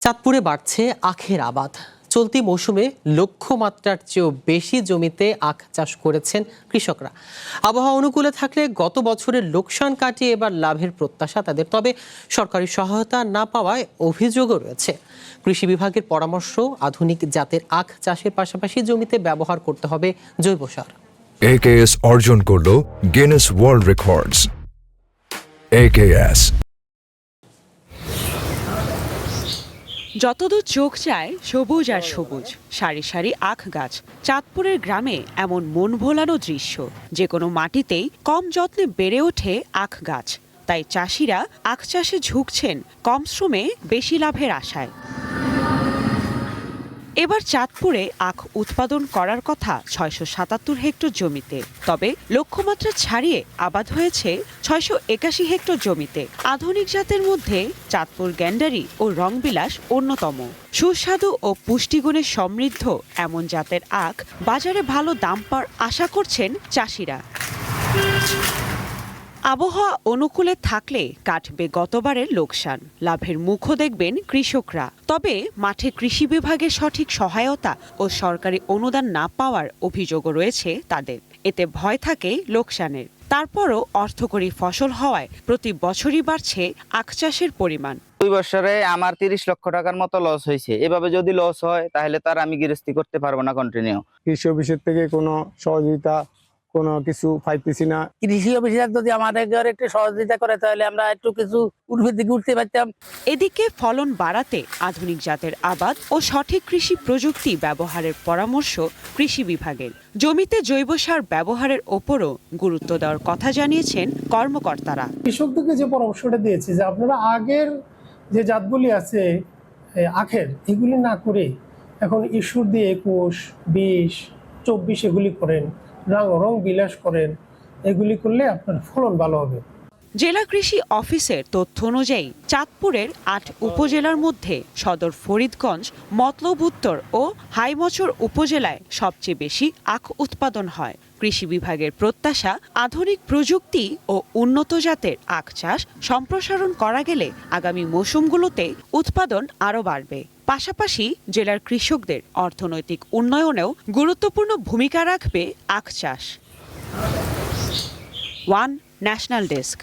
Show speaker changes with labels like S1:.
S1: চাঁদপুরে বাড়ছে আখের আবাদ। চলতি মৌসুমে লক্ষ্যমাত্রার চেয়েও বেশি জমিতে আখ চাষ করেছেন কৃষকরা। আবহাওয়া অনুকূলে থাকলে গত বছরের লোকসান কাটিয়ে এবার লাভের প্রত্যাশা তাদের। তবে সরকারি সহায়তা না পাওয়ায় অভিযোগও রয়েছে। কৃষি বিভাগের পরামর্শ, আধুনিক জাতের আখ চাষের পাশাপাশি জমিতে ব্যবহার করতে হবে জৈব সার।
S2: AKS অর্জন করল গিনেস ওয়ার্ল্ড রেকর্ডস। AKS
S3: যতদূর চোখ চায় সবুজ আর সবুজ, সারি সারি আখ গাছ। চাঁদপুরের গ্রামে এমন মন ভোলানো দৃশ্য। যে কোনো মাটিতেই কম যত্নে বেড়ে ওঠে আখ গাছ। তাই চাষিরা আখ চাষে ঝুঁকছেন কম শ্রমে বেশি লাভের আশায়। এবার চাঁদপুরে আখ উৎপাদন করার কথা ৬৭৭ হেক্টর জমিতে। তবে লক্ষ্যমাত্রা ছাড়িয়ে আবাদ হয়েছে ৬৮১ হেক্টর জমিতে। আধুনিক জাতের মধ্যে চাঁদপুর গ্যান্ডারি ও রংবিলাস অন্যতম। সুস্বাদু ও পুষ্টিগুণে সমৃদ্ধ এমন জাতের আখ বাজারে ভালো দাম পাওয়ার আশা করছেন চাষিরা। আবহাওয়া অনুকূলে থাকলে কাটবে গতবারের লোকসান, লাভের মুখও দেখবেন কৃষকরা। তবে মাঠে কৃষি বিভাগের সঠিক সহায়তা ও সরকারি অনুদান না পাওয়ার অভিযোগও রয়েছে তাদের। এতে ভয় থাকে লোকসানের। তারপরও অর্থকরী ফসল হওয়ায় প্রতি বছরই বাড়ছে আখ চাষের পরিমাণ।
S4: 2 বছরে আমার 30 লক্ষ টাকার মতো লস হয়েছে। এভাবে যদি লস হয় তাহলে তার আমি গৃহস্থী করতে পারবো না কন্টিনিউ।
S5: কৃষি অফিসের থেকে কোনো সহযোগিতা কোনো কিছু পাইতেছি না।
S6: কৃষি অফিসার যদি আমাদের একটু সহযোগিতা করে তাহলে আমরা একটু কিছু উঠবে দিকে উঠতে পারতাম।
S3: এদিকে ফলন বাড়াতে আধুনিক জাতের আবাদ ও সঠিক কৃষি প্রযুক্তি ব্যবহারের পরামর্শ কৃষি বিভাগের। জমিতে জৈব সার ব্যবহারের ওপরও গুরুত্ব দেওয়ার কথা জানিয়েছেন কর্মকর্তারা।
S7: কৃষকদেরকে যে পরামর্শটা দিয়েছে যে আপনারা আগের যে জাতগুলি আছে আখের, এগুলি না করে এখন ঈশ্বর দিয়ে 21, 20, 24 এগুলি করেন, রং বিলাস করেন। এগুলি করলে আপনার ফলন ভালো হবে।
S3: জেলা কৃষি অফিসের তথ্য অনুযায়ী চাঁদপুরের 8 উপজেলার মধ্যে সদর ফরিদগঞ্জ, মতলব উত্তর ও হাইমচর উপজেলায় সবচেয়ে বেশি আখ উৎপাদন হয়। কৃষি বিভাগের প্রত্যাশা, আধুনিক প্রযুক্তি ও উন্নত জাতের আখ চাষ সম্প্রসারণ করা গেলে আগামী মৌসুমগুলোতে উৎপাদন আরও বাড়বে। পাশাপাশি জেলার কৃষকদের অর্থনৈতিক উন্নয়নেও গুরুত্বপূর্ণ ভূমিকা রাখবে আখ চাষ। One national desk.